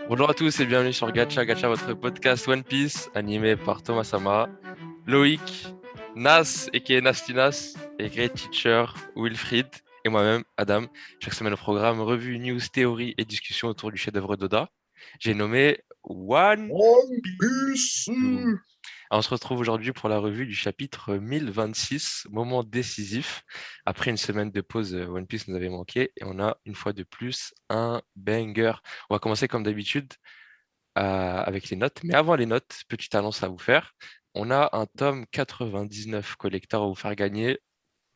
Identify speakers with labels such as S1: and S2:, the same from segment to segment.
S1: Bonjour à tous et bienvenue sur Gacha Gacha, votre podcast One Piece animé par Thomas Sama, Loïc, Nas et Nastinas et Great Teacher Wilfried et moi-même Adam. Chaque semaine au programme revue, news, théorie et discussion autour du chef-d'œuvre d'Oda. J'ai nommé One
S2: One
S1: Piece.
S2: Piece.
S1: On se retrouve aujourd'hui pour la revue du chapitre 1026, moment décisif. Après une semaine de pause, One Piece nous avait manqué et on a une fois de plus un banger. On va commencer comme d'habitude avec les notes. Mais avant les notes, petite annonce à vous faire. On a un tome 99 collector à vous faire gagner.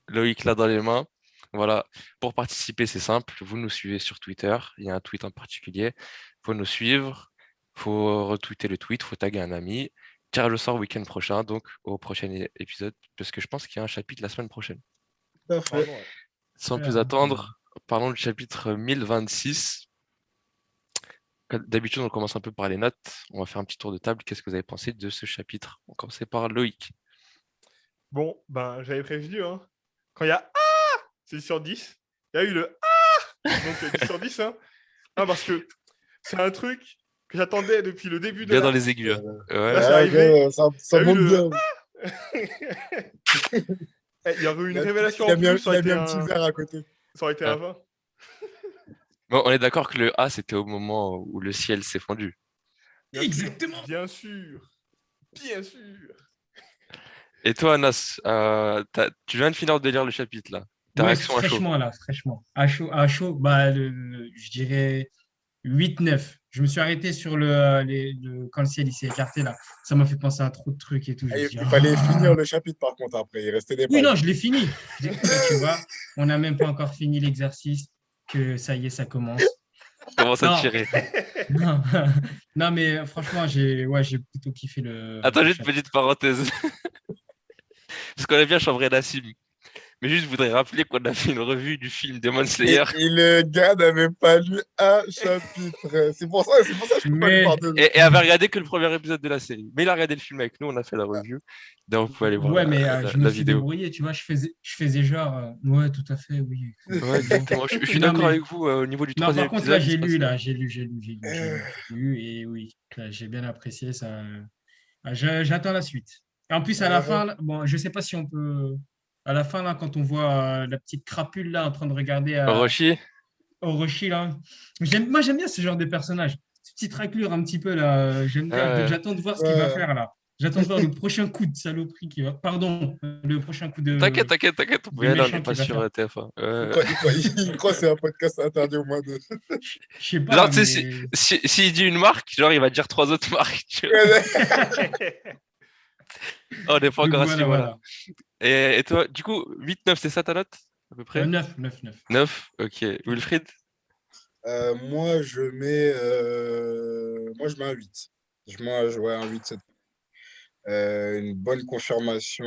S1: Loïc l'a dans les mains. Voilà, pour participer, c'est simple. Vous nous suivez sur Twitter. Il y a un tweet en particulier. Il faut nous suivre. Il faut retweeter le tweet. Il faut taguer un ami. Tirage au sort week-end prochain, donc au prochain épisode, parce que je pense qu'il y a un chapitre la semaine prochaine.
S2: Tout à fait.
S3: Normalement, ouais.
S1: Sans plus
S3: Super, hein.
S1: attendre, parlons du chapitre 1026. Comme d'habitude, on commence un peu par les notes. On va faire un petit tour de table. Qu'est-ce que vous avez pensé de ce chapitre? On va commencer par Loïc.
S3: Bon, ben, j'avais prévenu, hein. Quand il y a c'est sur 10, il y a eu le donc 10 sur 10, hein. Non, parce que c'est un truc que j'attendais depuis le début de
S1: Bien dans
S3: l'arc.
S1: les aigus, hein.
S3: Là, c'est
S1: Ouais.
S3: arrivé.
S2: Ok, ça
S3: Il y a eu
S2: monte
S3: le
S2: bien.
S3: Il y aurait eu une
S2: Il a,
S3: révélation
S2: il
S3: en
S2: a mis,
S3: plus, ça
S2: il
S3: aurait
S2: a mis
S3: été
S2: un petit verre à côté.
S3: un
S1: Ah.
S3: 20.
S1: Bon, on est d'accord que le A, c'était au moment où le ciel s'est fondu.
S3: Bien
S4: Exactement.
S3: sûr, bien sûr. Bien sûr.
S1: Et toi, Anas, tu viens de finir de lire le chapitre, là. Ta
S4: Ouais,
S1: réaction à chaud.
S4: fraîchement là, fraîchement. À chaud, bah, je dirais 8-9. Je me suis arrêté sur quand le ciel il s'est écarté là. Ça m'a fait penser à trop de trucs et tout. Je me
S2: Il,
S4: suis dit,
S2: il fallait finir
S4: ah.
S2: le chapitre par contre après. Il restait des
S4: Oui, non,
S2: pages.
S4: je l'ai fini. Ouais, tu vois, on n'a même pas encore fini l'exercice, que ça y est, ça commence.
S1: Commence à
S4: Non,
S1: tirer.
S4: non, non, mais franchement, j'ai plutôt kiffé
S1: Attends,
S4: le
S1: juste une
S4: chapitre.
S1: petite parenthèse. Parce qu'on a bien chambré Nassim. Mais juste, je voudrais rappeler qu'on a fait une revue du film Demon Slayer.
S2: Et le gars n'avait pas lu un chapitre. C'est pour ça que je peux pas lui
S4: Mais
S2: pardonner.
S1: Et avait regardé que le premier épisode de la série. Mais il a regardé le film avec nous, on a fait la review. Donc, vous pouvez aller voir
S4: ouais, mais je me
S1: la
S4: suis
S1: vidéo.
S4: débrouillé, tu vois, je faisais genre, ouais, tout à fait, oui.
S1: Ouais,
S4: C'est bon.
S1: exactement. Je suis
S4: Non,
S1: d'accord
S4: mais
S1: avec vous. Au niveau du
S4: non,
S1: troisième
S4: par contre, là,
S1: épisode, il se
S4: j'ai lu,
S1: passe rien.
S4: là,
S2: Euh,
S4: j'ai lu, et oui, là, j'ai bien apprécié ça. J'attends la suite. Et en plus, à la
S2: euh,
S4: fin, là, bon, je sais pas si on peut, à la fin, là, quand on voit la petite crapule, là, en train de regarder
S1: Orochi?
S4: Orochi, là, moi, j'aime bien ce genre de personnage. Cette petite raclure, un petit peu, là, j'aime bien.
S1: Ouais.
S4: J'attends de voir ce qu'il va
S2: ouais.
S4: faire, là. J'attends de voir le prochain coup de saloperie qui va. Pardon, le prochain coup
S1: T'inquiète, on peut
S4: de
S1: y aller, on n'est
S4: méchant
S1: pas
S4: qu'il va
S1: sur
S4: faire.
S1: TF1.
S2: Il croit que c'est un podcast interdit au moins de.
S4: Je sais
S1: Genre,
S4: pas,
S1: tu sais,
S4: mais.
S1: s'il dit une marque, genre, il va dire trois autres marques. Tu vois. Oh, on n'est pas
S4: Donc
S1: encore à ce
S4: voilà,
S1: niveau-là.
S4: voilà.
S1: Et toi, du coup, 8-9, c'est ça ta note, à peu près?
S4: 9, 9, 9.
S1: 9, ok. Wilfried?
S2: Moi, je mets un 8. Ouais, un 8. Une bonne confirmation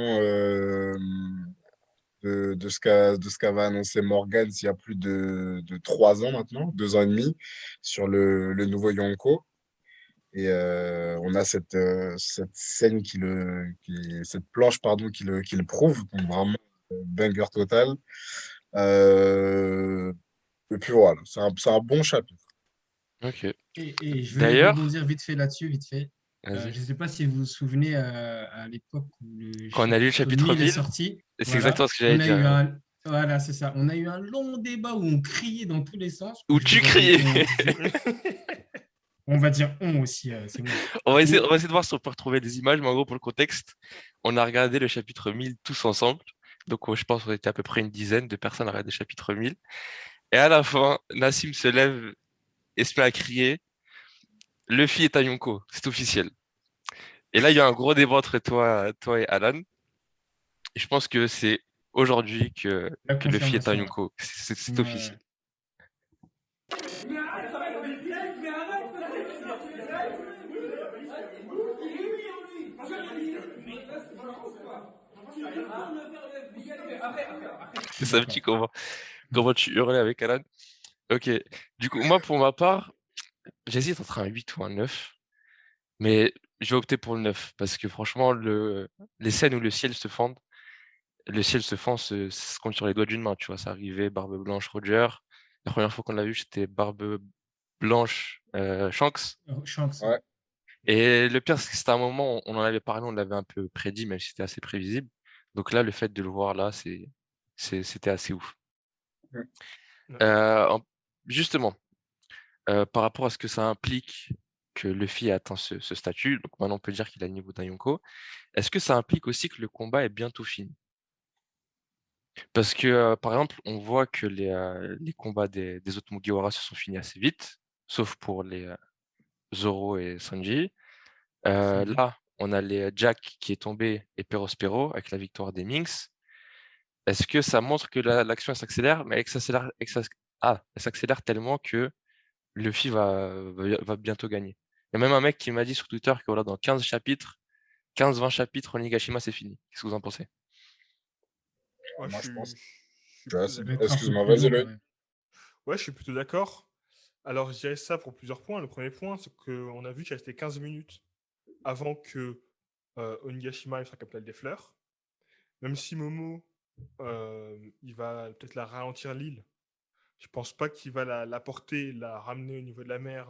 S2: de ce qu'avait annoncé Morgan il y a plus de 3 ans maintenant, 2 ans et demi, sur le nouveau Yonko. Et on a cette scène cette planche, pardon, qui le prouve. Donc vraiment, banger total. Euh, et puis voilà, c'est un bon chapitre.
S1: Ok.
S4: Et je vais
S1: D'ailleurs,
S4: rebondir vite fait là-dessus, vite fait.
S1: vas-y.
S4: Je ne sais pas si vous vous souvenez à l'époque où le
S1: Quand on a lu le
S4: chapitre
S1: chapitre
S4: 1000 est
S1: 1000,
S4: sorti,
S1: et c'est
S4: voilà,
S1: exactement ce que j'allais dire. Hein.
S4: voilà, c'est ça. On a eu un long débat où on criait dans tous les sens, où
S1: Où
S4: je
S1: tu
S4: disais,
S1: criais.
S4: on disait, on va dire on aussi, c'est moi.
S1: On va essayer de voir si on peut retrouver des images, mais en gros, pour le contexte, on a regardé le chapitre 1000 tous ensemble. Donc, je pense qu'on était à peu près une dizaine de personnes à regarder le chapitre 1000. Et à la fin, Nassim se lève et se met à crier Luffy est un Yonko, c'est officiel. Et là, il y a un gros débat entre toi et Alan. Et je pense que c'est aujourd'hui
S4: La
S1: que Luffy est un
S4: confirmation.
S1: Yonko. C'est officiel.
S4: Ouais.
S1: C'est ça, petit comment tu hurlais avec Alan. Ok. Du coup, moi, pour ma part, j'hésite entre un 8 ou un 9. Mais je vais opter pour le 9 parce que franchement, les scènes où le ciel se fend, se compte sur les doigts d'une main, tu vois. Ça arrivait, Barbe Blanche, Roger. La première fois qu'on l'a vu, c'était Barbe Blanche Shanks.
S4: Chance.
S2: Ouais.
S1: Et le pire, c'est que c'était un moment, on en avait parlé, on l'avait un peu prédit, même si c'était assez prévisible. Donc là, le fait de le voir là, c'était assez ouf.
S2: Ouais.
S1: Euh, justement, par rapport à ce que ça implique que Luffy ait atteint ce statut, donc maintenant on peut dire qu'il a le niveau d'un Yonko, est-ce que ça implique aussi que le combat est bientôt fini? Parce que, par exemple, on voit que les combats des autres Mugiwara se sont finis assez vite, sauf pour les Zoro et Sanji. Là, on a les Jack qui est tombé et Perospero avec la victoire des Minks. Est-ce que ça montre que l'action elle s'accélère, mais elle s'accélère tellement que Luffy va bientôt gagner. Il y a même un mec qui m'a dit sur Twitter que voilà, dans 15 chapitres, 15-20 chapitres, Onigashima, c'est fini. Qu'est-ce que vous en pensez?
S3: Moi,
S2: Moi, je pense.
S3: je suis
S2: Ouais,
S3: plutôt
S4: Ça va
S3: d'accord.
S4: être un peu
S2: excuse-moi,
S4: plus
S2: vas-y,
S4: long quand
S2: Loïc.
S4: même.
S3: Ouais, je suis plutôt d'accord. Alors, je dirais ça pour plusieurs points. Le premier point, c'est qu'on a vu qu'il restait 15 minutes avant que Onigashima aille sur la capitale des fleurs. Même si Momo, il va peut-être la ralentir l'île, je pense pas qu'il va la porter, la ramener au niveau de la mer,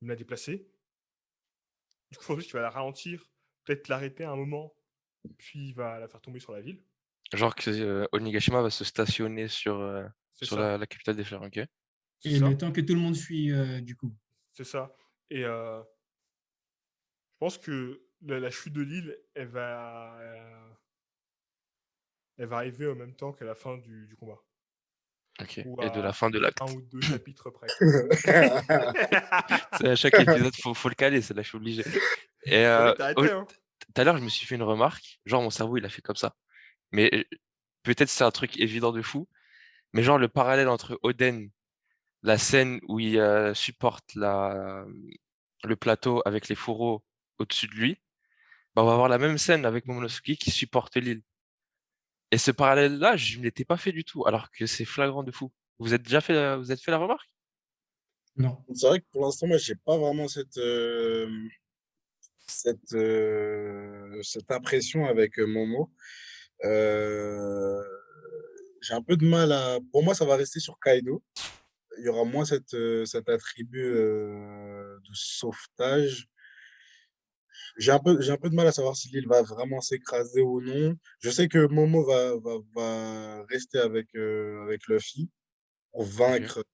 S3: me la déplacer. Du coup, je pense qu'il va la ralentir, peut-être l'arrêter à un moment, puis il va la faire tomber sur la ville.
S1: Genre que Onigashima va se stationner
S3: C'est
S1: sur
S3: ça,
S1: la capitale des fleurs, ok?
S3: c'est
S4: Et le
S3: ça,
S4: temps que tout le monde fuit, du coup.
S3: c'est ça. Et je pense que la chute de l'île, elle va arriver en même temps qu'à la fin du combat.
S1: Ok.
S3: Ou
S1: Et de la
S3: à
S1: fin de l'acte.
S3: un ou deux chapitres près, quoi.
S1: À chaque épisode, faut le caler, c'est là, je suis obligé. Et
S3: Loïc, t'as arrêté, hein?
S1: tout à l'heure, je me suis fait une remarque. Genre, mon cerveau, il a fait comme ça. Mais peut-être c'est un truc évident de fou. Mais genre, le parallèle entre Oden, la scène où il supporte le plateau avec les fourreaux au-dessus de lui, bah, on va avoir la même scène avec Momonosuke qui supporte l'île. Et ce parallèle-là, je ne l'étais pas fait du tout, alors que c'est flagrant de fou. Vous êtes fait la remarque?
S4: Non.
S2: C'est vrai que pour l'instant, moi, j'ai pas vraiment cette impression avec Momo. Euh, j'ai un peu de mal à. Pour moi, ça va rester sur Kaido. Il y aura moins cet attribut de sauvetage. J'ai un peu de mal à savoir si l'île va vraiment s'écraser ou non. Je sais que Momo va rester avec Luffy pour
S1: Ok.
S2: vaincre,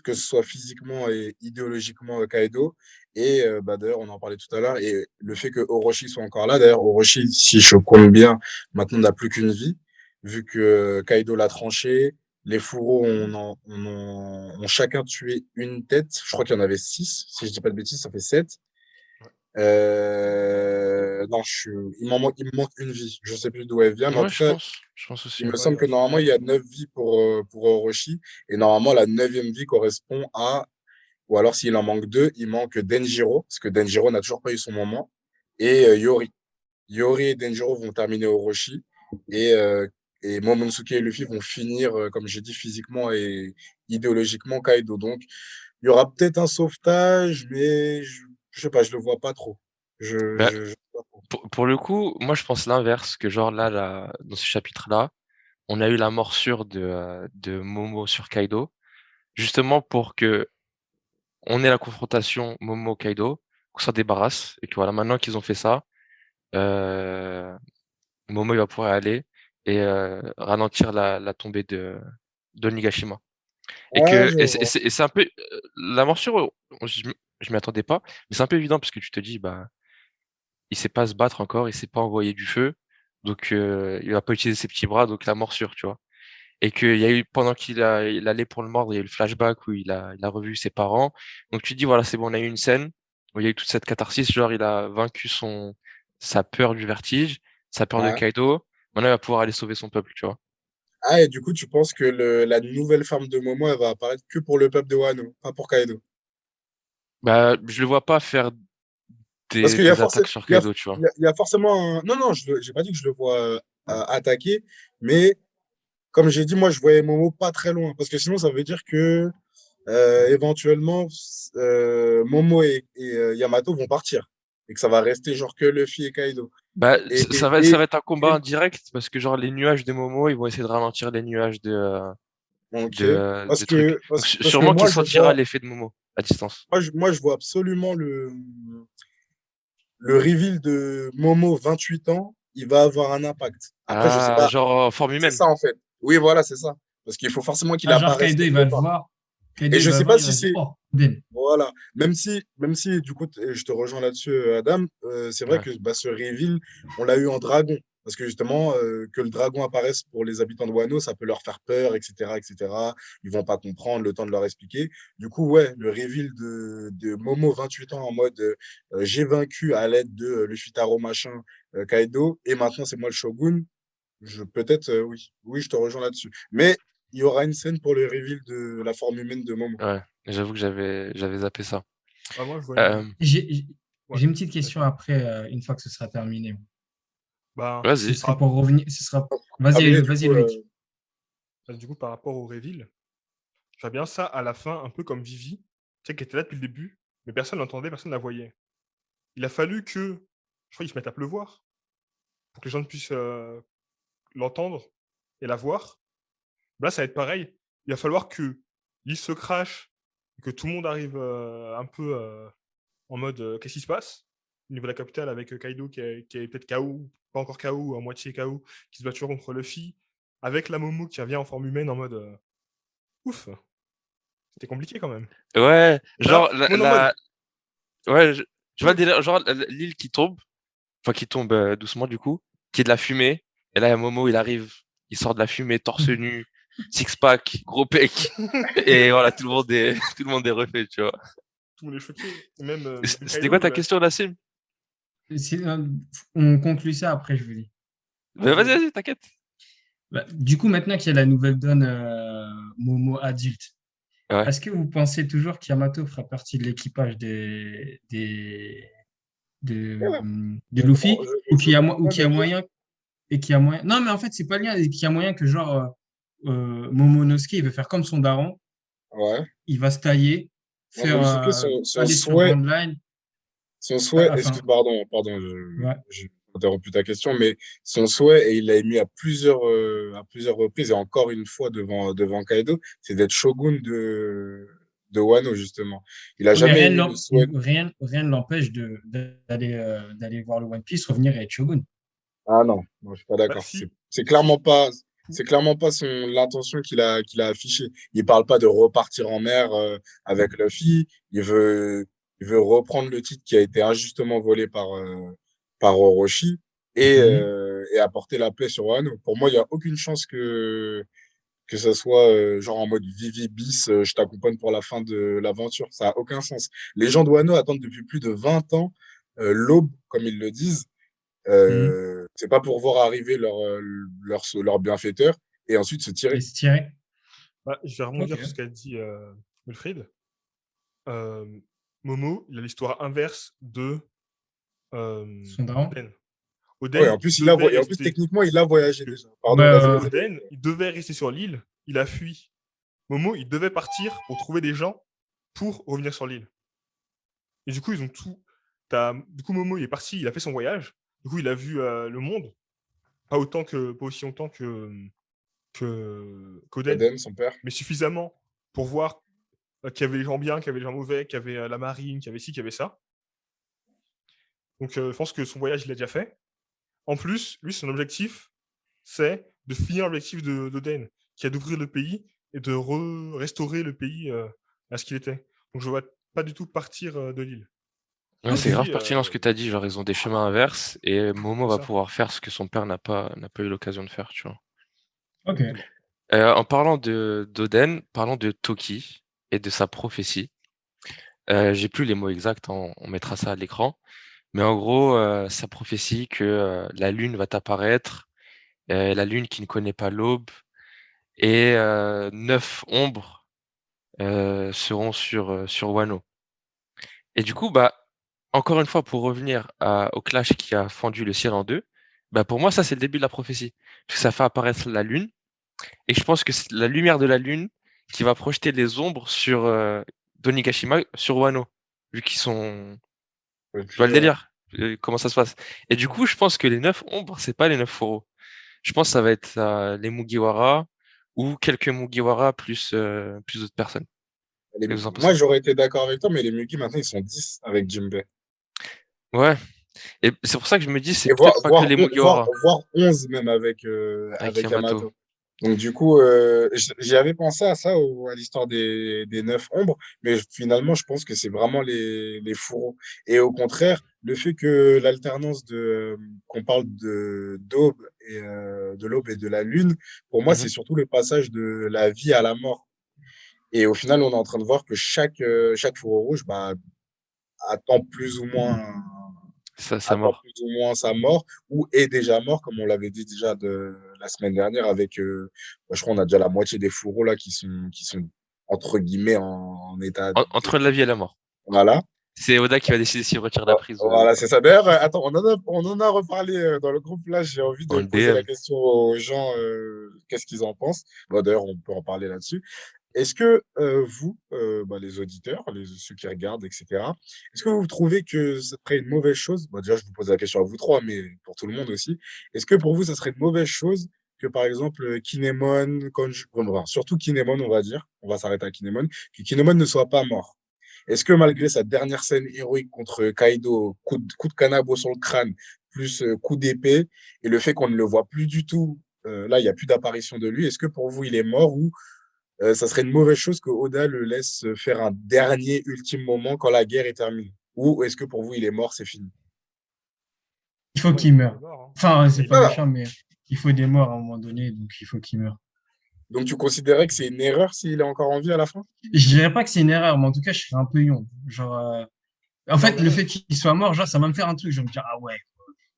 S2: que ce soit physiquement et idéologiquement Kaido. Et bah, d'ailleurs, on en parlait tout à l'heure. Et le fait que Orochi soit encore là, d'ailleurs, Orochi, si je compte bien, maintenant n'a plus qu'une vie, vu que Kaido l'a tranché. Les fourreaux ont chacun tué une tête. Je crois qu'il y en avait 6. Si je dis pas de bêtises, ça fait 7.
S3: Ouais.
S2: Non, il me manque une vie. Je sais plus d'où elle vient, mais en
S1: Ouais,
S2: tout cas,
S1: je pense aussi.
S2: il me
S3: Ouais, il
S2: semble
S3: en
S2: que
S3: reste une
S2: normalement, il y
S3: vieille.
S2: a 9 vies pour Orochi. Et normalement, la neuvième vie correspond à, ou alors s'il en manque 2, il manque Denjiro, parce que Denjiro n'a toujours pas eu son moment, et Yori. Yori et Denjiro vont terminer Orochi. Et, et Momonosuke et Luffy vont finir, comme j'ai dit, physiquement et idéologiquement Kaido. Donc, il y aura peut-être un sauvetage, mais je sais pas, je le vois pas trop.
S1: Bah,
S2: Je sais pas trop.
S1: pour le coup, moi, je pense l'inverse, que genre dans ce chapitre-là, on a eu la morsure de Momo sur Kaido, justement pour que on ait la confrontation Momo-Kaido, qu'on s'en débarrasse, et que voilà, maintenant qu'ils ont fait ça, euh, Momo il va pouvoir aller et ralentir la tombée de Nigashima. Et
S2: Ouais,
S1: que
S2: je vois.
S1: et c'est un peu la morsure, je m'y attendais pas, mais c'est un peu évident parce que tu te dis bah il sait pas se battre encore, il sait pas envoyer du feu, donc il va pas utiliser ses petits bras, donc la morsure, tu vois. Et qu'il y a eu pendant il allait pour le mordre, il y a eu le flashback où il a revu ses parents. Donc tu te dis voilà c'est bon, on a eu une scène où il y a eu toute cette catharsis, genre il a vaincu sa peur du vertige, sa peur de
S2: Ouais.
S1: Kaido. Maintenant il va pouvoir aller sauver son peuple, tu vois.
S2: Ah, et du coup, tu penses que la nouvelle forme de Momo, elle va apparaître que pour le peuple de Wano, pas pour Kaido.
S1: Bah je le vois pas faire
S2: Parce qu'il y a,
S1: des attaques sur Kaido, tu vois.
S2: il y a forcément un... Non, non, j'ai pas dit que je le vois attaquer, mais comme j'ai dit, moi, je voyais Momo pas très loin. Parce que sinon, ça veut dire que éventuellement, Momo et Yamato vont partir. Et que ça va rester genre que Luffy et Kaido.
S1: Bah,
S2: Et,
S1: ça va être un combat indirect parce que genre les nuages de Momo, ils vont essayer de ralentir les nuages
S2: ok.
S1: de trucs. Donc
S2: Parce que
S1: sûrement qu'il
S2: moi, je
S1: sentira
S2: vois.
S1: l'effet de Momo. à distance.
S2: Moi, je vois absolument le reveal de Momo, 28 ans, il va avoir un impact. Après, je sais
S1: Ah,
S2: pas,
S1: genre en forme
S2: c'est
S1: humaine.
S2: ça en fait. Oui, voilà, c'est ça. Parce qu'il faut forcément qu'il
S4: Ah, genre,
S2: apparaisse
S4: Kaido, il
S2: quelque
S4: va le
S2: part.
S4: voir. Kaido,
S2: Et
S4: il
S2: je
S4: va le
S2: sais
S4: voir,
S2: pas
S4: il
S2: si
S4: va se dire,
S2: c'est.
S4: oh, Oden.
S2: Voilà. Même si, du coup, je te rejoins là-dessus, Adam, c'est vrai
S1: Ouais.
S2: que bah, ce reveal, on l'a eu en dragon. Parce que justement, que le dragon apparaisse pour les habitants de Wano, ça peut leur faire peur, etc., etc. Ils vont pas comprendre, le temps de leur expliquer. Du coup, ouais, le reveal de Momo, 28 ans, en mode j'ai vaincu à l'aide de Luffy Taro machin, Kaido, et maintenant c'est moi le shogun. Peut-être, oui. Oui, je te rejoins là-dessus. Mais il y aura une scène pour le reveal de la forme humaine de Momo.
S1: Ouais, j'avoue que j'avais zappé ça.
S3: Bah, moi, je vois
S1: Euh,
S3: une.
S4: J'ai
S3: Ouais.
S4: j'ai une petite question
S3: Vas-y.
S4: après, une fois que ce sera terminé.
S3: Bah,
S4: Ce
S1: vas-y.
S4: serait pour revenir. Ce sera... Vas-y,
S2: Après, du
S4: vas-y,
S2: coup,
S4: Loïc.
S3: du coup, par rapport au reveal, je vois bien ça à la fin, un peu comme Vivi, tu sais, qui était là depuis le début, mais personne l'entendait, personne ne la voyait. Il a fallu que, je crois, qu'ils se mettent à pleuvoir pour que les gens puissent l'entendre et la voir. Là, ça va être pareil. Il va falloir que l'île se crache, et que tout le monde arrive un peu en mode qu'est-ce qui se passe au niveau de la capitale avec Kaido qui est peut-être KO, pas encore KO, à moitié KO, qui se bat toujours contre Luffy, avec la Momo qui revient en forme humaine en mode ouf, c'était compliqué quand même.
S1: Ouais,
S3: Là,
S1: genre
S3: tout le monde en mode
S1: ouais, je vois
S3: peu.
S1: déjà genre l'île qui tombe, enfin qui tombe doucement du coup, qui est de la fumée. Et là, il y a Momo, il arrive, il sort de la fumée, torse nu, six pack, gros pec, et voilà, tout le monde est tout le monde est refait, tu vois.
S3: Tout le monde est choqué. Et même, même
S1: C'était quoi
S3: Kaido,
S1: ta
S3: là.
S1: question, Nassim?
S4: On conclut ça après, je vous dis.
S1: Vas-y,
S3: Vas-y.
S1: vas-y, t'inquiète.
S4: Bah, du coup, maintenant qu'il y a la nouvelle donne Momo adulte,
S1: Ouais.
S4: est-ce que vous pensez toujours qu'Yamato fera partie de l'équipage
S2: ouais,
S4: de Luffy ou
S2: je vois
S4: ou
S2: pas
S4: qu'il y a
S2: délire.
S4: moyen et qu'il y a moyen. Non, mais en fait, c'est pas le lien. Et qu'il y a moyen que genre Momonosuke, il veut faire comme son daron,
S2: Ouais.
S4: il va se tailler, faire
S2: Momonosuke, son
S4: aller sur
S2: souhait,
S4: Grand Line.
S2: son souhait,
S4: Enfin,
S2: pardon,
S4: ouais.
S2: j'ai interrompu ta question, mais son souhait, et il l'a émis à plusieurs reprises, et encore une fois devant Kaido, c'est d'être shogun de Wano, justement. Il a
S4: Mais
S2: jamais émis le souhait.
S4: rien ne l'empêche d'aller voir le One Piece, revenir et être Shogun.
S2: Ah non, non, je suis pas
S3: Bah,
S2: d'accord.
S3: si.
S2: C'est clairement pas l'intention qu'il a affichée. Il parle pas de repartir en mer avec Luffy. Il veut reprendre le titre qui a été injustement volé par Orochi
S4: Mhm.
S2: et apporter la paix sur Wano. Pour moi, il n'y a aucune chance que ça soit genre en mode Vivi bis, je t'accompagne pour la fin de l'aventure. Ça n'a aucun sens. Les gens de Wano attendent depuis plus de 20 ans l'aube, comme ils le disent.
S4: Mhm.
S2: C'est pas pour voir arriver leur bienfaiteur et ensuite se
S4: Et
S2: tirer.
S4: se tirer.
S3: Bah, je vais
S4: Ok.
S3: rebondir sur ce qu'a dit Wilfried. Euh, Momo, il a l'histoire inverse de
S4: Son daron.
S3: Oden.
S2: Ouais,
S3: Oden,
S2: en
S3: il
S2: plus,
S3: devait
S2: et en plus,
S3: rester.
S2: techniquement, il a
S3: Parce
S2: voyagé
S3: que
S2: déjà.
S4: Ouais,
S2: Pardon, vas-y,
S4: ouais,
S2: vas-y.
S4: ouais.
S3: Oden, il devait rester sur l'île, il a fui. Momo, il devait partir pour trouver des gens pour revenir sur l'île. Et du coup, ils ont tout. Du coup, Momo, il est parti, il a fait son voyage. Du coup, il a vu le monde. Pas aussi longtemps qu'Oden,
S2: Oden, son père.
S3: mais suffisamment pour voir qu'il y avait les gens bien, qu'il y avait les gens mauvais, qu'il y avait la marine, qu'il y avait ci, qu'il y avait ça. Donc, je pense que son voyage, il l'a déjà fait. En plus, lui, son objectif, c'est de finir l'objectif d'Oden, qui est d'ouvrir le pays et de restaurer le pays à ce qu'il était. Donc, je ne vois pas du tout partir de l'île.
S1: Ouais, c'est grave
S3: Luffy,
S1: pertinent ce que tu as dit, genre ils ont des chemins inverses et Momo
S3: c'est
S1: va
S3: ça,
S1: pouvoir faire ce que son père n'a pas eu l'occasion de faire, tu vois.
S4: Ok.
S3: exactement.
S1: En parlant de d'Oden, parlons de Toki et de sa prophétie. J'ai plus les mots exacts, on mettra ça à l'écran. Mais en gros, sa prophétie que la lune va apparaître, la lune qui ne connaît pas l'aube, et 9 ombres seront sur Wano. Et du coup, bah, encore une fois, pour revenir au clash qui a fendu le ciel en deux, bah, pour moi, ça, c'est le début de la prophétie. Parce que ça fait apparaître la lune, et je pense que c'est la lumière de la lune qui va projeter les ombres sur d'Onigashima, sur Wano, vu qu'ils sont. Tu vois
S2: Ok,
S1: le
S2: ouais.
S1: délire? Comment ça se passe? Et du coup, je pense que les 9 ombres, c'est pas les 9 fourreaux. Je pense que ça va être les Mugiwara ou quelques Mugiwara plus d'autres personnes. Et vous en pensez
S2: Moi,
S1: quoi?
S2: j'aurais été d'accord avec toi, mais les Mugi, maintenant, ils sont 10 avec Jinbei.
S1: Ouais. Et c'est pour ça que je me dis, c'est
S2: Et voire,
S1: peut-être pas que
S2: voire,
S1: les
S2: on- voire,
S1: Mugiwara
S2: voire 11 même
S1: avec
S2: avec
S1: Yamato.
S2: Yamato. Donc, du coup, j'y avais pensé à ça, à l'histoire des 9 ombres, mais finalement, je pense que c'est vraiment les fourreaux. Et au contraire, le fait que l'alternance qu'on parle de l'aube et de la lune, pour moi, c'est
S1: Mhm.
S2: surtout le passage de la vie à la mort. Et au final, on est en train de voir que chaque fourreau rouge, bah, attend plus ou moins
S1: Ça
S2: attend
S1: mort.
S2: plus ou moins sa mort ou est déjà mort, comme on l'avait dit déjà la semaine dernière avec, je crois qu'on a déjà la moitié des fourreaux là qui sont entre guillemets en état
S1: Entre la vie et la mort.
S2: voilà.
S1: C'est Oda qui va décider s'il retire la prise ou
S2: Voilà,
S1: pas.
S2: c'est ça. D'ailleurs, attends, on en a reparlé dans le groupe. Là, j'ai envie de
S1: En
S2: poser la
S1: DM.
S2: question aux gens, qu'est-ce qu'ils en pensent. Bon, d'ailleurs, on peut en parler là-dessus. Est-ce que vous, bah, les auditeurs, ceux qui regardent, etc., est-ce que vous trouvez que ça serait une mauvaise chose? Bon, déjà, je vous pose la question à vous trois, mais pour tout le monde aussi. Est-ce que pour vous, ça serait une mauvaise chose que, par exemple, Kinemon, bon, surtout Kinemon, on va dire, on va s'arrêter à Kinemon, que Kinemon ne soit pas mort? Est-ce que malgré sa dernière scène héroïque contre Kaido, coup de kanabo sur le crâne, plus coup d'épée, et le fait qu'on ne le voit plus du tout, là, il n'y a plus d'apparition de lui, est-ce que pour vous, il est mort ou ça serait une mauvaise chose que Oda le laisse faire un dernier ultime moment quand la guerre est terminée? Ou est-ce que pour vous, il est mort, c'est fini?
S4: Il faut
S3: Ouais,
S4: qu'il
S3: il est
S4: meure.
S3: mort, hein.
S4: Enfin, c'est
S3: Il est
S4: pas
S2: Ah,
S3: mort.
S4: méchant, mais il faut des morts à un moment donné, donc il faut qu'il meure.
S2: donc tu considérais que c'est une erreur s'il est encore en vie à la fin?
S4: Je dirais pas que c'est une erreur, mais en tout cas, je serais un peu yon. Genre, en
S3: Non,
S4: fait,
S3: mais
S4: le
S3: là,
S4: fait qu'il soit mort, genre, ça va me faire un truc. Je vais me dire, ah ouais.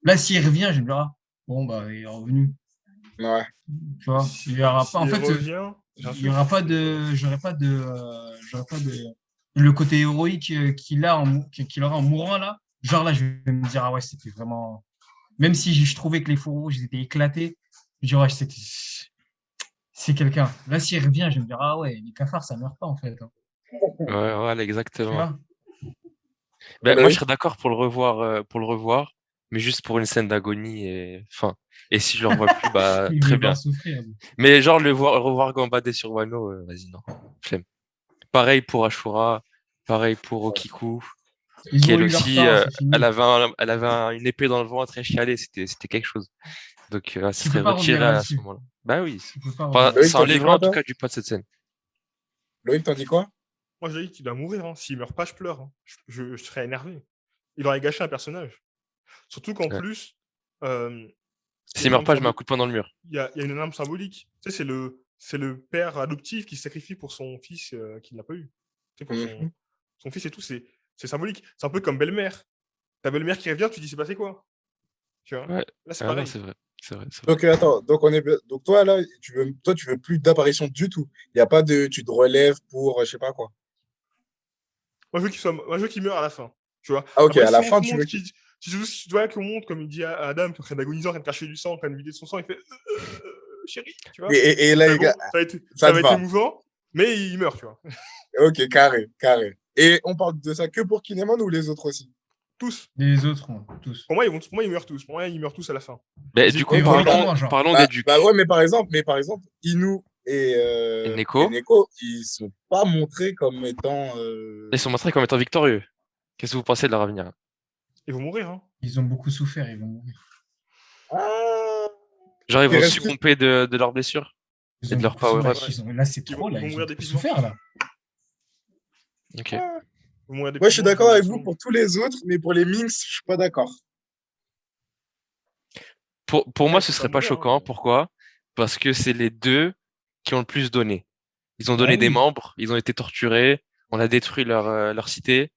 S4: Là, s'il revient, je vais me dire, ah, bon, bah, il est revenu.
S2: Ouais.
S4: Tu vois, il y aura pas, en
S3: s'il
S4: fait,
S3: revient, j'ai un
S4: il y
S3: truc.
S4: aura pas de, j'aurais pas de, le côté héroïque qu'il aura en mourant là. Genre là, je vais me dire, ah ouais, c'était vraiment, même si je trouvais que les fours rouges ils étaient éclatés, je dirais, ouais, c'est quelqu'un. Là, s'il revient, je vais me dire, ah ouais, les cafards, ça meurt pas en fait, hein.
S1: Ouais, voilà,
S4: Tu
S1: exactement.
S4: vois?
S1: Ben, moi, je
S2: Loïc?
S1: serais d'accord pour le revoir, mais juste pour une scène d'agonie et fin. Et si je le revois plus, bah
S4: Il veut
S1: très
S4: voir
S1: bien.
S4: souffrir, lui.
S1: Mais genre revoir Gambadé sur Wano, vas-y non, flemme. Pareil pour Ashura, pareil pour Okiku,
S4: Ils
S1: qui
S4: ont
S1: elle
S4: eu leur
S1: aussi,
S4: temps, c'est
S1: elle
S4: fini.
S1: avait une épée dans le ventre et chialée, c'était quelque chose. Donc ça
S4: Tu
S1: serait
S4: peux pas revenir
S1: retiré à ce
S4: là-dessus.
S1: moment-là. Bah oui.
S4: Tu peux pas
S1: Enfin,
S4: revenir
S2: Loïc,
S1: ça
S2: t'en dis
S1: enlèverait
S2: quoi,
S1: en tout
S2: toi?
S1: cas du poids de cette scène.
S2: Loïc, t'en dis quoi?
S3: Moi, j'ai dit qu'il doit mourir, hein. S'il meurt pas, je pleure, hein. Je serais énervé. Il aurait gâché un personnage. Surtout qu'en
S1: Ouais.
S3: plus, euh, il y a
S1: S'il
S3: une
S1: meurt
S3: arme
S1: pas, je mets un coup de poing dans le mur.
S3: il y a une arme symbolique. Tu sais, c'est le père adoptif qui se sacrifie pour son fils qu'il n'a pas eu. Tu sais, pour son,
S2: Mhm.
S3: son fils et tout, c'est symbolique. C'est un peu comme belle-mère. Ta belle-mère qui revient, tu dis c'est passé quoi? Tu vois?
S1: Ouais.
S3: Là, c'est
S1: Ah non,
S3: pareil.
S1: c'est vrai. C'est vrai, c'est vrai.
S2: Donc, attends, donc toi, là, tu veux plus d'apparition du tout. Il n'y a pas de, tu te relèves pour, je sais pas quoi.
S3: Moi, je veux qu'il meure à la fin. Tu vois?
S2: Ah, ok,
S3: Après,
S2: à
S3: si
S2: la
S3: on
S2: fin,
S3: te
S2: tu veux
S3: montre
S2: qu'il.
S3: si tu vois qu'on montre, comme il dit à Adam, qui est en train d'agoniser, en train de cracher du sang, en train de vider de son sang, il fait chérie, tu
S2: Et,
S3: vois?
S2: et, et là,
S3: Mais
S2: les gars,
S3: bon, ça va être,
S2: ça
S3: ça
S2: te
S3: va être
S2: va.
S3: émouvant, mais il meurt, tu vois.
S2: Ok, carré, carré. Et on parle de ça que pour Kinemon ou les autres aussi?
S3: Tous.
S4: Les autres, moi, tous.
S3: Pour moi, ils meurent tous. Pour moi, ils meurent tous à la fin.
S1: Mais
S3: Ils
S1: du
S3: étaient
S1: coup,
S2: Ok,
S3: vraiment.
S4: Héroïquement, genre.
S1: parlons des
S2: bah
S1: ducs.
S2: ouais, mais par exemple, Inu et,
S1: Et
S2: euh, et
S1: Neko,
S2: Neko, ils sont pas montrés comme étant.
S1: ils sont montrés comme étant victorieux. Qu'est-ce que vous pensez de leur avenir?
S3: Ils vont mourir, hein.
S4: Ils ont beaucoup souffert, ils vont mourir.
S2: Ah,
S1: Genre, ils
S2: il
S1: vont
S2: reste qui?
S1: succomber de leurs blessures
S4: Ils
S1: et
S4: ont
S1: de leur
S4: beaucoup souffert.
S1: power-up.
S4: Ouais,
S3: Ouais.
S4: là, c'est
S3: Ils vont,
S4: trop,
S3: ils
S4: là.
S3: vont
S4: Ils ont
S3: mourir
S4: trop
S3: d'épuisement.
S4: souffert, là.
S1: Ok.
S2: Ah.
S3: Ils vont mourir
S2: Moi, je suis
S3: d'épuisement,
S2: d'accord avec vous
S3: selon.
S2: pour tous les autres, mais pour les Minx, je suis pas d'accord.
S1: Pour
S3: Ah,
S1: moi,
S3: ils
S1: ce
S3: peuvent pas
S1: serait pas
S3: mourir, hein,
S1: choquant. Pourquoi? Parce que c'est les deux qui ont le plus donné. Ils ont
S4: Bah
S1: donné des
S4: oui.
S1: membres, ils ont été torturés, on a détruit leur cité.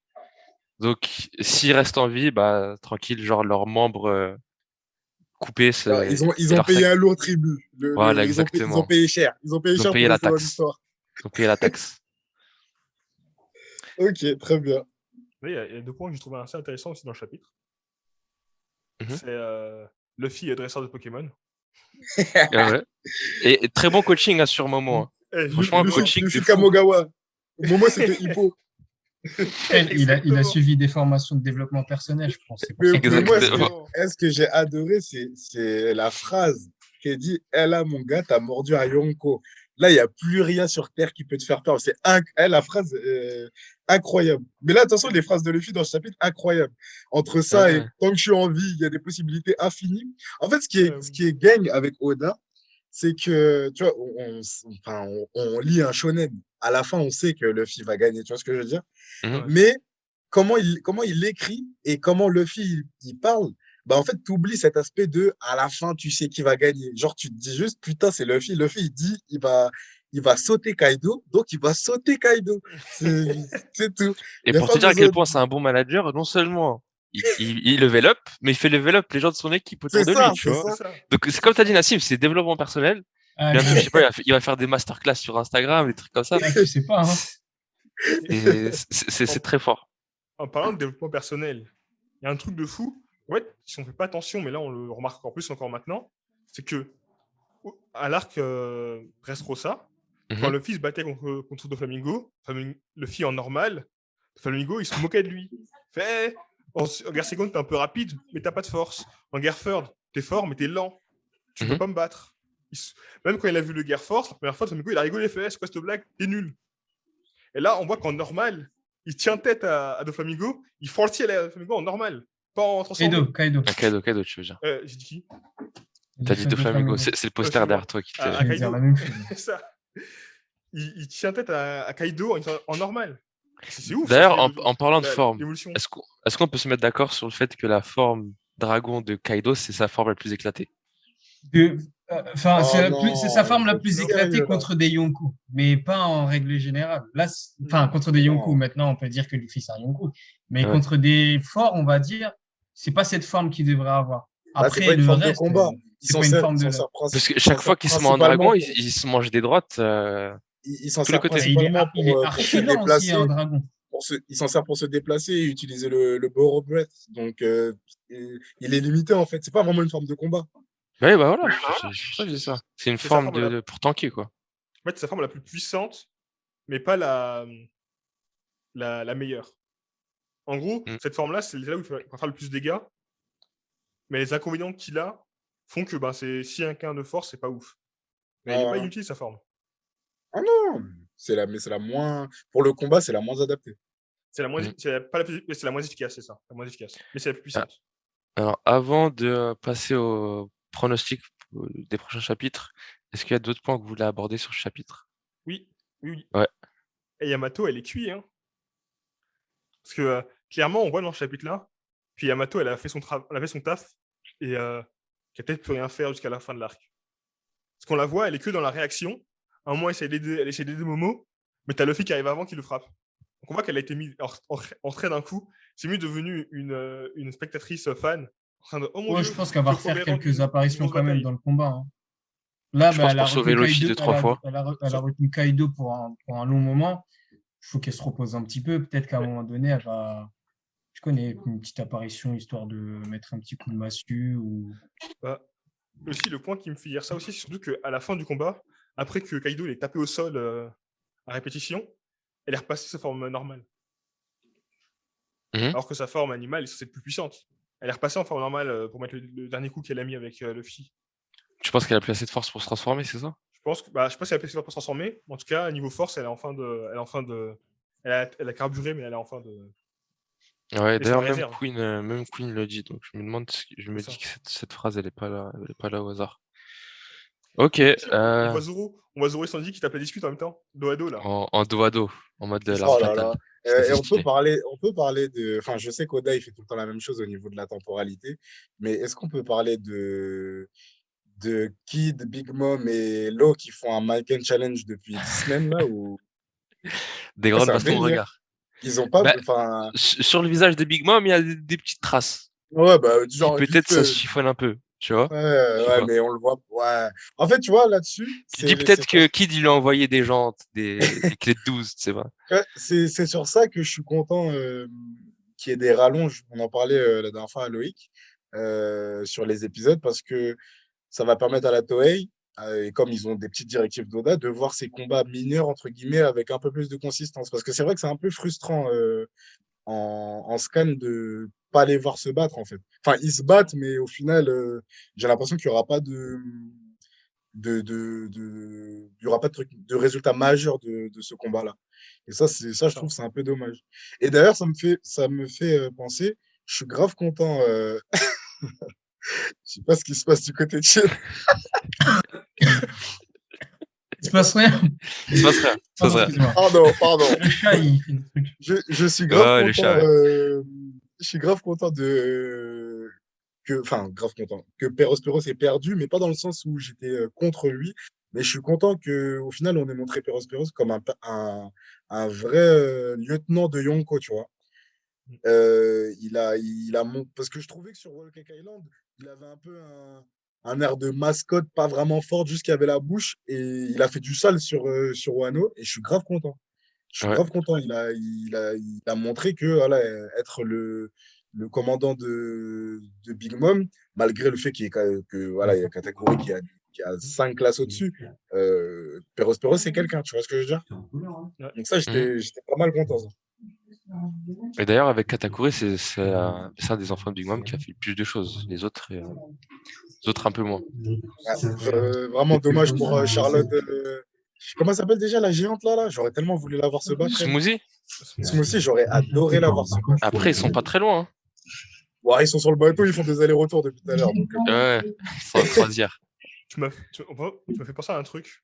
S1: Donc, s'ils restent en vie, bah, tranquille, genre leurs membres coupés
S2: Alors, ils
S1: et
S2: ont
S1: leur
S2: payé
S1: sac.
S2: un lourd tribut.
S1: Voilà,
S2: Ils ont
S1: exactement.
S2: payé cher. Ils ont payé
S1: Ils ont
S2: cher
S1: payé
S2: pour
S1: la
S2: rester dans
S1: taxe.
S2: l'histoire.
S1: Ils ont payé la taxe.
S2: Ok, très bien.
S3: Mais il y a 2 points que j'ai trouvé assez intéressants aussi dans le chapitre.
S1: Mhm.
S3: C'est Luffy est dresseur de Pokémon.
S1: Ah ouais. Et très bon coaching hein, sur moment. Hein.
S3: Eh,
S1: Franchement, un
S3: justement.
S1: coaching de
S2: Luffy
S1: fou.
S2: Kamogawa. Momo, c'était Hippo.
S4: Il a
S3: Exactement.
S4: suivi des formations de développement personnel, je pense. C'est pour ça qu'il
S2: Mais
S4: est
S2: moi,
S4: comme
S2: ce
S4: ça.
S2: que,
S3: Exactement.
S2: ce que j'ai adoré, c'est la phrase qui dit: Elle a mon gars, t'as mordu à Yonko. Là, il n'y a plus rien sur Terre qui peut te faire peur. La phrase incroyable. Mais là, attention, les phrases de Luffy dans ce chapitre, incroyable. Entre ça et
S1: Ouais.
S2: tant que je suis en vie, il y a des possibilités infinies. En fait, ce
S3: Oui.
S2: qui est gang avec Oda, c'est que, tu vois, enfin, on lit un shonen. À la fin, on sait que Luffy va gagner. Tu vois ce que je veux dire?
S1: Mhm.
S3: Ouais.
S2: Mais comment il écrit et comment Luffy il parle, bah en fait, tu oublies cet aspect de à la fin, tu sais qui va gagner. Genre, tu te dis juste, putain, c'est Luffy. Luffy, il dit, il va sauter Kaido, donc il va sauter Kaido. C'est c'est tout.
S1: Et
S2: Il n'y a
S1: pour
S2: pas
S1: te dire à quel
S2: besoin
S1: point c'est un bon manager, non seulement il level up, mais il fait level up les gens de son équipe autour
S2: C'est
S1: de lui,
S2: ça,
S1: tu
S2: c'est
S1: vois.
S3: C'est
S2: ça.
S3: ça.
S1: Donc c'est
S3: C'est
S1: comme tu as dit,
S3: ça.
S1: Nassim, c'est développement personnel.
S4: Ah,
S1: Bientôt, je sais pas, il va faire des masterclass sur Instagram, des trucs comme ça.
S4: tu sais pas, hein.
S3: Et
S1: C'est
S3: en,
S1: très fort.
S3: en parlant de développement personnel, il y a un truc de fou. En fait, si on fait pas attention, mais là on le remarque encore plus encore maintenant, c'est que à l'arc Dressrosa, quand
S1: Mhm.
S3: le fils se battait contre Doflamingo, le fils en normal, Doflamingo il se moquait de lui. Fait, en guerre seconde t'es un peu rapide, mais t'as pas de force. En guerre third, t'es fort, mais t'es lent. Tu peux
S1: Mhm.
S3: pas me battre. Même quand il a vu le guerre force, la première fois, Doflamingo il a rigolé, il fait, c'est quoi cette blague? T'es nul. Et là, on voit qu'en normal, il tient tête à Doflamingo, il force à Doflamingo en normal, pas en transformé.
S4: Kaido.
S1: Un cadeau, tu veux dire.
S3: J'ai dit qui?
S1: T'as dit
S4: De
S1: Doflamingo,
S4: Flamingo.
S1: c'est le poster
S3: Excuse-moi.
S1: derrière toi qui
S3: À,
S1: fait.
S3: à
S4: Je vais dire la
S3: Kaido.
S4: même chose.
S3: Ça. Il tient tête à Kaido en normal. C'est ouf, ça,
S1: D'ailleurs, en parlant de forme,
S3: l'évolution.
S1: est-ce qu'on peut se mettre d'accord sur le fait que la forme dragon de Kaido, c'est sa forme la plus éclatée?
S4: Enfin,
S2: Oh
S4: c'est sa
S2: non,
S4: forme la
S2: faut être
S4: plus
S3: Non.
S4: éclatée
S2: sérieux là.
S4: contre des Yonkou, mais pas en règle générale. Là, enfin,
S3: Non.
S4: contre des Yonkou,
S2: Non.
S4: maintenant, on peut dire que Luffy, c'est un Yonkou. Mais
S1: Ouais.
S4: contre des forts, on va dire, c'est pas cette forme qu'il devrait avoir.
S2: Bah, c'est
S4: Après,
S2: pas une
S4: le
S2: forme de
S4: reste,
S2: combat.
S4: c'est pas une forme
S2: Il
S4: de.
S2: s'en sert,
S1: Parce que
S2: il s'en
S1: chaque fois
S2: sert
S1: qu'il se met en dragon,
S2: principalement pour,
S1: il se mange des droites
S2: il s'en
S1: tous les
S2: sert
S1: côtés.
S4: Mais
S2: principalement
S4: il est
S2: pour se
S4: archi lent aussi,
S2: déplacer.
S4: un dragon.
S2: Il s'en sert pour se déplacer et utiliser le Borrow Breath. Donc, il est limité en fait. C'est pas vraiment une forme de combat.
S1: Ouais, bah voilà, c'est pour ça que je dis ça. C'est une
S3: C'est sa
S1: forme
S3: forme
S1: pour tanker, quoi.
S3: En fait, c'est sa forme la plus puissante, mais pas la meilleure. En gros,
S1: Mm.
S3: cette forme-là, c'est là où il va faire le plus de dégâts, mais les inconvénients qu'il a font que c'est si un gain de force, c'est pas ouf. Mais il
S2: Ouais,
S3: est pas
S2: voilà.
S3: inutile sa forme.
S2: Ah non, mais c'est la moins. Pour le combat, c'est la moins adaptée.
S3: C'est
S1: Mm.
S3: pas la plus, mais c'est la moins efficace, c'est ça, la moins efficace. Mais c'est la plus
S1: Ah,
S3: puissante.
S1: alors, avant de passer au pronostic des prochains chapitres, est-ce qu'il y a d'autres points que vous voulez aborder sur ce chapitre?
S3: Oui, oui, oui.
S1: Ouais.
S3: Et Yamato, elle est cuite, hein. Parce que clairement, on voit dans ce chapitre-là, puis Yamato, elle a fait elle a fait son taf et qu'elle a peut-être plus rien faire jusqu'à la fin de l'arc. Parce qu'on la voit, elle est que dans la réaction. À un moment, elle essaie d'aider Momo, mais t'as Luffy qui arrive avant qui le frappe. Donc on voit qu'elle a été mise en trait d'un coup. C'est mieux devenu une spectatrice fan. En train de, oh mon
S4: Ouais,
S3: dieu,
S4: je pense qu'elle va
S3: je
S4: refaire
S3: reviens
S4: quelques
S3: d'une
S4: apparitions
S3: grosse
S4: quand même
S3: bataille.
S4: dans le combat, hein. Là,
S1: Je
S4: bah,
S1: pense
S4: elle a
S1: pour sauver
S4: retenu
S1: Luffy
S4: Kaido,
S1: deux, trois fois.
S4: elle a retenu Kaido pour un long moment. Il faut qu'elle se repose un petit peu. Peut-être qu'à un
S3: Ouais.
S4: moment donné, elle va, je connais, une petite apparition histoire de mettre un petit coup de massue ou.
S3: Bah, aussi, le point qui me fait dire ça aussi, c'est surtout qu'à la fin du combat, après que Kaido l'ait tapé au sol à répétition, elle est repassée sa forme normale.
S1: Mhm.
S3: Alors que sa forme animale est censée être plus puissante. Elle est repassée en forme normale pour mettre le dernier coup qu'elle a mis avec Luffy.
S1: Tu penses qu'elle a plus assez de force pour se transformer, c'est ça?
S3: Je pense que, je sais pas si elle a placé pour se transformer, mais en tout cas, niveau force, elle a carburé, mais elle est en fin de
S1: Ouais,
S3: laisser la
S1: d'ailleurs,
S3: réserve.
S1: Même Queen le dit, donc je me
S3: C'est
S1: dis
S3: ça.
S1: que cette phrase, elle est pas là au hasard. Ok,
S3: Si, on voit Zoro et Sandy qui tapent la discute en même temps, dos à dos là.
S1: en dos à dos, en mode
S3: C'est
S1: large
S2: Oh
S3: stylé.
S2: là
S1: battle.
S2: là.
S1: Ça,
S2: Et
S1: c'est stylé.
S2: on peut parler de. Enfin, je sais qu'Oda, il fait tout le temps la même chose au niveau de la temporalité, mais est-ce qu'on peut parler de Kid, Big Mom et Law qui font un Mannequin Challenge depuis 10 semaines là ou
S1: Des
S2: ouais,
S1: grandes
S2: c'est un
S1: bastons de
S2: délire.
S1: regard.
S2: Ils ont pas.
S1: Bah,
S2: Enfin,
S1: sur le visage de Big Mom, il y a des petites traces.
S2: ouais, bah,
S1: Qui
S2: genre,
S1: peut-être
S2: juste.
S1: ça se chiffonne un peu, tu vois?
S2: Ouais,
S1: Je sais
S2: ouais,
S1: pas.
S2: mais on le voit. Ouais. En fait, tu vois, là-dessus,
S1: Tu dis
S2: c'est
S1: peut-être
S2: sur
S1: que Kid, il lui a envoyé des jantes, des clés de 12, tu sais pas.
S2: ouais, c'est sur ça que je suis content qu'il y ait des rallonges. On en parlait la dernière fois à Loïc sur les épisodes parce que ça va permettre à la Toei, et comme ils ont des petites directives d'Oda, de voir ces combats mineurs, entre guillemets, avec un peu plus de consistance. Parce que c'est vrai que c'est un peu frustrant en scan de pas les voir se battre, en fait. Enfin, ils se battent, mais au final, j'ai l'impression qu'il n'y aura pas il y aura pas de truc, de résultat majeur de ce combat-là. Et ça, je trouve, c'est un peu dommage. Et d'ailleurs, ça me fait penser, je suis grave content. Je sais pas ce qui se passe du côté de chez
S4: Il se passe rien.
S1: Il se passe rien. Il se passe
S4: Pardon,
S1: rien.
S4: excuse-moi.
S2: Pardon.
S4: Le chat, il fait des trucs.
S2: Je suis grave
S1: Ouais, le
S2: content.
S1: chat, ouais.
S2: Je suis grave content enfin, grave content que Peros ait perdu, mais pas dans le sens où j'étais contre lui. Mais je suis content qu'au final, on ait montré Peros comme un vrai lieutenant de Yonko, tu vois. Parce que je trouvais que sur Royal Cake Island, il avait un peu un air de mascotte, pas vraiment fort, juste qu'il avait la bouche. Et il a fait du sale sur Wano. Et je suis grave content. Je suis
S1: Ouais.
S2: grave content. Il a montré que voilà, être le commandant de Big Mom, malgré le fait voilà, il y a catégorie qui a 5 classes au-dessus, Peros, c'est quelqu'un, tu vois ce que je veux dire? Donc ça, j'étais pas mal content. Ça.
S1: Et d'ailleurs, avec Katakuri, c'est un des enfants de Big Mom qui a fait le plus de choses. Les autres un peu moins.
S2: Vraiment dommage pour Charlotte. Comment elle s'appelle déjà la géante là? J'aurais tellement voulu la voir se battre.
S1: Smoothie?
S2: Smoothie, j'aurais adoré la voir se battre.
S1: Après, ils sont pas très loin. Hein.
S2: Ouais, ils sont sur le bateau, ils font des allers-retours depuis tout à l'heure. Donc,
S1: Ouais, ils sont en croisière.
S3: Tu m'as fait penser à un truc.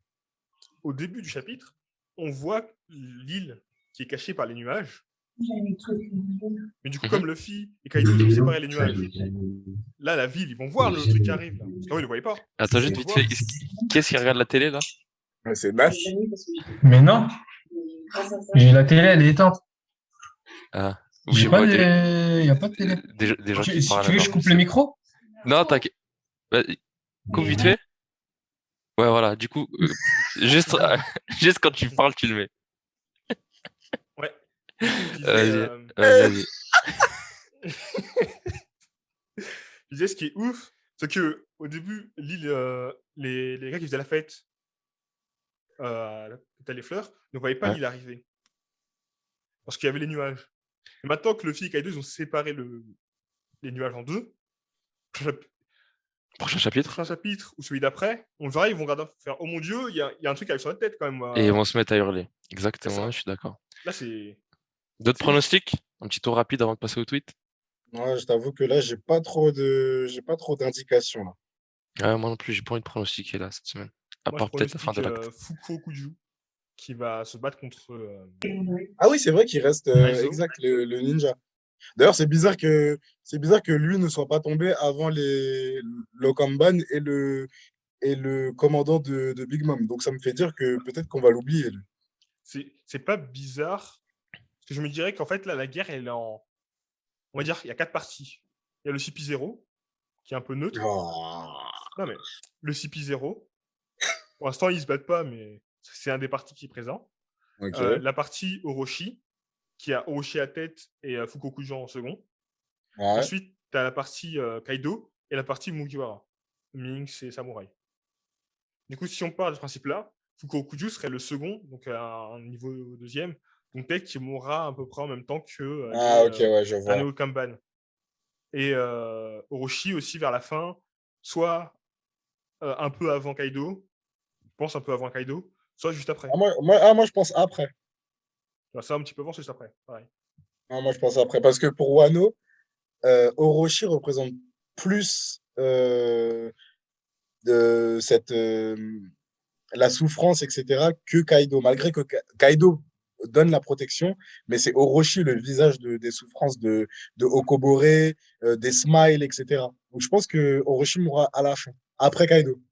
S3: Au début du chapitre, on voit l'île qui est cachée par les nuages. Mais du coup, comme Luffy et Kaido ils ont séparé les nuages, là, la ville, ils vont voir le truc qui arrive. Là. Parce qu'avant, ils ne le voyaient pas.
S1: Attends, juste vite fait, qui est-ce qui regarde la télé là?
S2: ouais, c'est Nas.
S4: Mais non. La télé, elle est éteinte.
S1: Ah,
S4: Il n'y a pas de télé.
S1: Des gens
S4: Si
S1: qui parlent.
S4: tu veux, je coupe le micro?
S1: Non, t'inquiète. Coupe vite fait. Ouais, voilà. Du coup, juste quand tu parles, tu le mets.
S3: Ouais.
S1: Vas-y.
S3: Je disais, ce qui est ouf, c'est que au début, l'île, les gars qui faisaient la fête, t'as les fleurs, ne voyaient pas l'île arriver. Parce qu'il y avait les nuages. Et maintenant que Luffy et Kaido, ils ont séparé les nuages en deux,
S1: Prochain chapitre.
S3: ou celui d'après, on verra, ils vont faire « Oh mon Dieu, il y a un truc qui arrive sur la tête quand même. »
S1: Et ils vont se mettre à hurler. Exactement, je suis d'accord.
S3: Là, c'est...
S1: D'autres pronostics? Un petit tour rapide avant de passer au tweet?
S2: Ouais, je t'avoue que là, j'ai pas trop d'indications. Là.
S1: Ouais, moi non plus, j'ai pas envie de pronostiquer là cette semaine. À part peut-être la fin de l'acte.
S3: Fukuokuju qui va se battre contre...
S2: Ah oui, c'est vrai qu'il reste exact le ninja. D'ailleurs, c'est bizarre que lui ne soit pas tombé avant l'Okamban et le commandant de Big Mom. Donc ça me fait dire que peut-être qu'on va l'oublier. Lui.
S3: C'est pas bizarre. Parce que je me dirais qu'en fait, là, la guerre, elle est en... On va dire qu'il y a 4 parties. Il y a le CP0, qui est un peu neutre.
S2: Oh.
S3: Non, mais le CP0, pour l'instant, ils se battent pas, mais c'est un des partis qui est présent.
S2: Okay.
S3: La partie Orochi, qui a Orochi à tête et Fukokujo en second.
S2: Ouais.
S3: Ensuite, tu as la partie Kaido et la partie Mugiwara. Minx et Samurai. Du coup, si on part de ce principe-là, Fukokuju serait le second, donc à un niveau deuxième. Donc peut-être qu'il mourra à peu près en même temps que
S2: je vois.
S3: Aneo Kamban. Et Orochi aussi vers la fin, soit un peu avant Kaido, je pense un peu avant Kaido, soit juste après.
S2: Moi, je pense après.
S3: Ça, un petit peu avant, c'est juste après. Pareil.
S2: Moi, je pense après. Parce que pour Wano, Orochi représente plus la souffrance, etc., que Kaido. Malgré que Kaido donne la protection, mais c'est Orochi le visage des souffrances de Okobore, des smiles, etc. Donc je pense que Orochi mourra à la fin, après Kaido.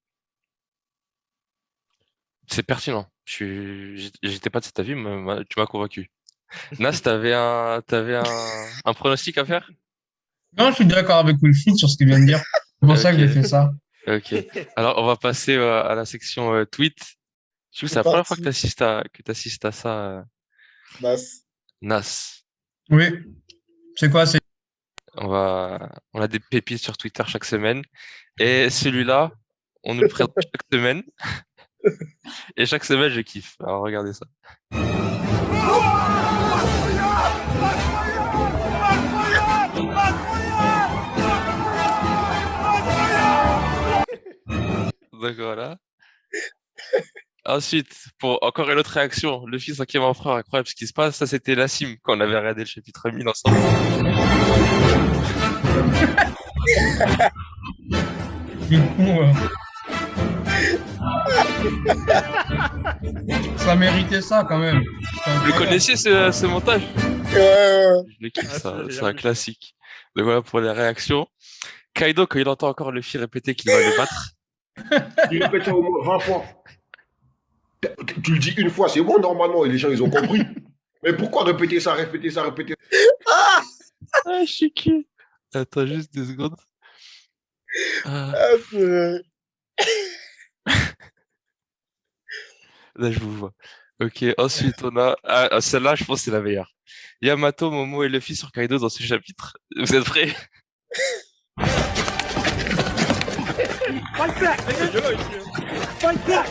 S1: C'est pertinent. J'étais pas de cet avis, mais tu m'as convaincu. Nas, t'avais un pronostic à faire?
S4: Non, je suis d'accord avec Wilfried sur ce qu'il vient de dire. C'est pour ça que j'ai fait ça.
S1: Ok. Alors, on va passer à la section tweet. C'est la première fois que tu assistes à ça, Nas.
S4: Oui. C'est quoi?
S1: On a des pépites sur Twitter chaque semaine. Et celui-là, on nous le présente chaque semaine. Et chaque semaine, je kiffe. Alors, regardez ça. Donc voilà. Ensuite, pour encore une autre réaction, Luffy, cinquième empereur, incroyable ce qui se passe. Ça, c'était Lassim quand on avait regardé le chapitre 1000 ensemble.
S4: Du coup, ça méritait ça quand même. C'était
S1: Vous le
S4: incroyable.
S1: connaissiez ce montage?
S2: Ouais.
S1: Je le kiffe,
S3: Ah,
S1: ça.
S3: celui-là, j'ai
S1: C'est
S3: bien
S1: un
S3: plu,
S1: classique. Donc voilà pour les réactions. Kaido, quand il entend encore Luffy répéter qu'il va le battre,
S5: Il répète ça au moins 20 fois. Tu le dis une fois, c'est bon normalement, et les gens ils ont compris. Mais pourquoi répéter ça, répéter ça, répéter
S2: Ah,
S1: ah, je suis qui? Attends juste 2 secondes. Ah,
S2: ah, purée.
S1: là, je vous vois. Ok, ensuite, on a... celle-là, je pense que c'est la meilleure. Yamato, Momo et Luffy sur Kaido dans ce chapitre. Vous êtes prêts?
S3: C'est violent ici. Hein.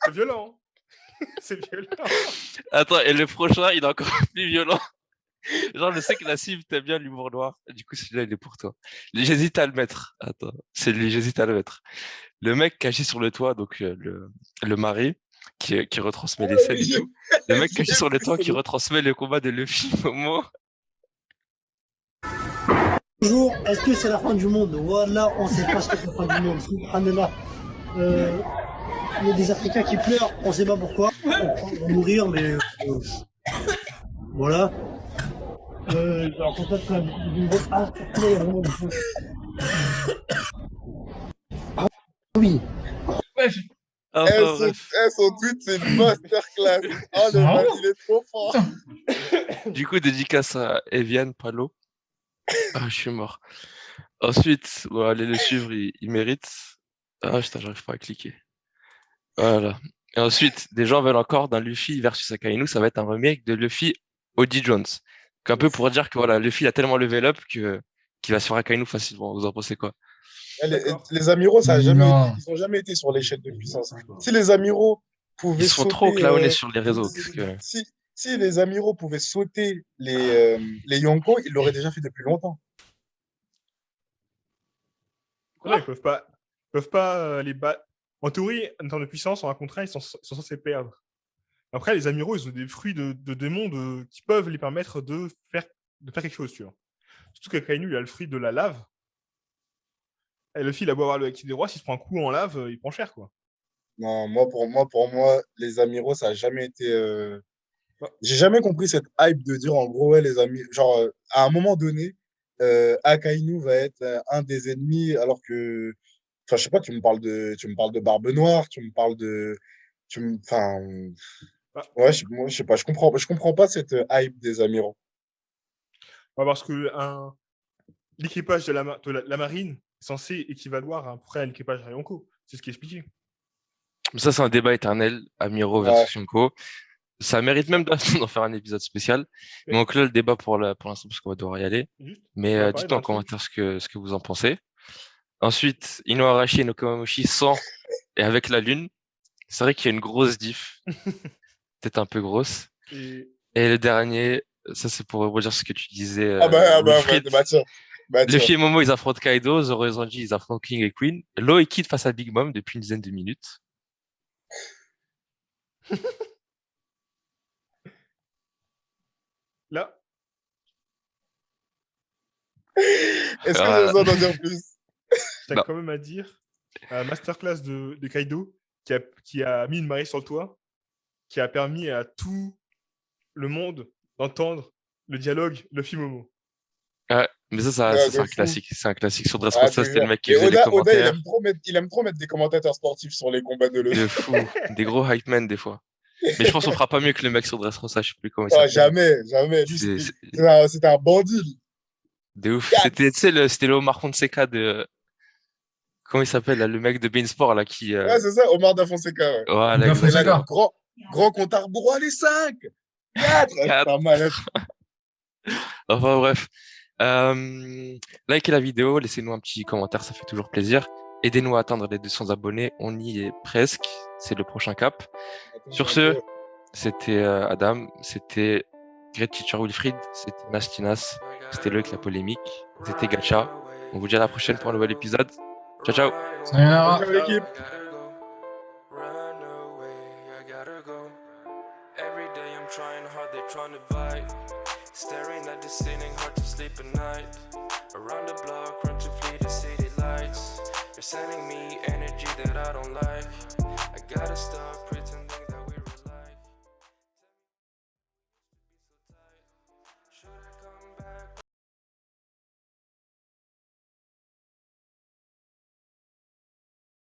S3: C'est violent. Hein. C'est violent.
S1: Attends, et le prochain, il est encore plus violent. Genre, je sais que la cible t'aime bien l'humour noir. Du coup, celui-là, il est pour toi. J'hésite à le mettre. Attends, c'est lui, j'hésite à le mettre. Le mec caché sur le toit, donc le mari, qui retransmet les scènes et tout. Le mec caché sur le toit qui retransmet le combat de Luffy, Momo.
S6: Bonjour, est-ce que c'est la fin du monde? Voilà, on sait pas ce que c'est la fin du monde. Subhanallah. Il y a des Africains qui pleurent, on sait pas pourquoi. On va mourir, mais voilà. Alors peut-être une bonne. Ah, il y a vraiment des choses. Ah oui.
S4: Wesh.
S1: Enfin, bref.
S2: Son tweet, c'est une masterclass. Oh, le
S4: Ah
S2: man,
S4: bon
S2: il est trop fort.
S1: Du coup, dédicace à Evian Palo. Ah, je suis mort. Ensuite, bon, allez le suivre, il mérite. Ah, putain, j'arrive pas à cliquer. Voilà. Et ensuite, des gens veulent encore d'un Luffy versus Akainu, ça va être un remake de Luffy Oddie Jones. Donc, un peu pour dire que voilà, Luffy a tellement level up qu'il va sur Akainu facilement. Vous en pensez quoi?
S3: D'accord.
S2: Les amiraux,
S4: Non.
S2: ils ont jamais été sur l'échelle de puissance. Si les amiraux
S1: Ils
S2: pouvaient
S1: se font trop
S2: sauter,
S1: clowner sur les réseaux. Qu'est-ce que...
S2: si les amiraux pouvaient sauter les Yonko, ils l'auraient déjà fait depuis longtemps.
S3: Non, ils peuvent pas les battre. En théorie, en termes de puissance, en un contrat, ils sont censés perdre. Après, les amiraux, ils ont des fruits de démons qui peuvent les permettre de faire quelque chose, tu vois. Surtout qu'Akainu, il a le fruit de la lave. Et le fil, il a beau avoir le acquis des rois, s'il se prend un coup en lave, il prend cher, quoi.
S2: Non, pour moi, les amiraux, ça a jamais été. J'ai jamais compris cette hype de dire en gros, ouais, les amis. Genre, à un moment donné, Akainu va être un des ennemis, alors que. Enfin, je sais pas, tu me parles de Barbe Noire, tu me parles de. Enfin.
S3: Bah,
S2: Ouais, moi, je sais pas, je comprends pas cette hype des amiraux.
S3: parce que l'équipage de la marine est censé équivaloir à peu près à l'équipage de Yonko. C'est ce qui est expliqué.
S1: Ça, c'est un débat éternel, Amiro
S2: Ouais.
S1: versus Yonko. Ça mérite même d'en faire un épisode spécial. Mais
S3: Ouais.
S1: on clôt le débat pour l'instant parce qu'on va devoir y aller.
S3: Juste,
S1: Mais
S3: on va parler
S1: dites-nous en
S3: d'un truc.
S1: commentaire ce que vous en pensez. Ensuite, Ino Arashi et Nokomamushi sans et avec la lune. C'est vrai qu'il y a une grosse diff. Peut-être un peu grosse.
S3: Et
S1: Et le dernier, ça c'est pour redire ce que tu disais, Wilfried.
S2: Tiens.
S1: Luffy et Momo, ils affrontent Kaido. Zoro et Sanji, ils affrontent King et Queen. Law et Kid face à Big Mom depuis une dizaine de minutes.
S3: là,
S2: Est-ce que
S1: Ah,
S2: j'ai besoin d'en dire plus?
S3: t'as
S1: Non.
S3: quand même à dire masterclass de Kaido qui a mis une marée sur le toit, qui a permis à tout le monde d'entendre le dialogue Luffy Momo.
S1: ouais, mais ça
S2: Ouais,
S1: c'est
S2: de
S1: un
S2: fou.
S1: classique. C'est un classique. Sur
S2: Ah,
S1: Dressrosa,
S2: c'est
S1: c'était le
S2: clair.
S1: mec qui
S2: Et
S1: faisait les
S2: Oda, il
S1: commentaires.
S2: aime trop mettre des commentateurs sportifs sur les combats de Luffy.
S1: De fou. Des gros hype men, des fois. Mais je pense qu'on fera pas mieux que le mec sur Dressrosa. Je sais plus comment il
S2: Ah,
S1: s'appelle.
S2: jamais. Lui,
S1: C'est
S2: c'était un bandit. Lui.
S1: de ouf.
S2: Kat.
S1: C'était, tu sais, c'était le Omar Fonseca de. Comment il s'appelle, là, le mec de Beansport, là, qui.
S2: Ouais, c'est ça, Omar Da Fonseca. Ouais.
S1: Voilà,
S4: Da
S2: Et là,
S1: exactement.
S4: Fonseca.
S2: grand comptard bourrois, les 5, 4.
S1: Quatre.
S2: C'est un malade.
S1: Enfin, bref. Likez la vidéo, laissez-nous un petit commentaire, ça fait toujours plaisir. Aidez-nous à atteindre les 200 abonnés, on y est presque. C'est le prochain cap. Sur ce, c'était Adam, c'était Great Teacher Wilfried, c'était Nastinas, c'était Loïc la polémique, c'était Gacha. On vous dit à la prochaine pour un nouvel épisode. Ciao, ciao.
S4: Sayonara.
S3: Ciao l'équipe.
S7: Every day I'm trying hard, they trying to bite. Staring at the ceiling, hard to sleep at night. Around the block, run to flee the city lights. You're sending me energy that I don't like. I gotta stop.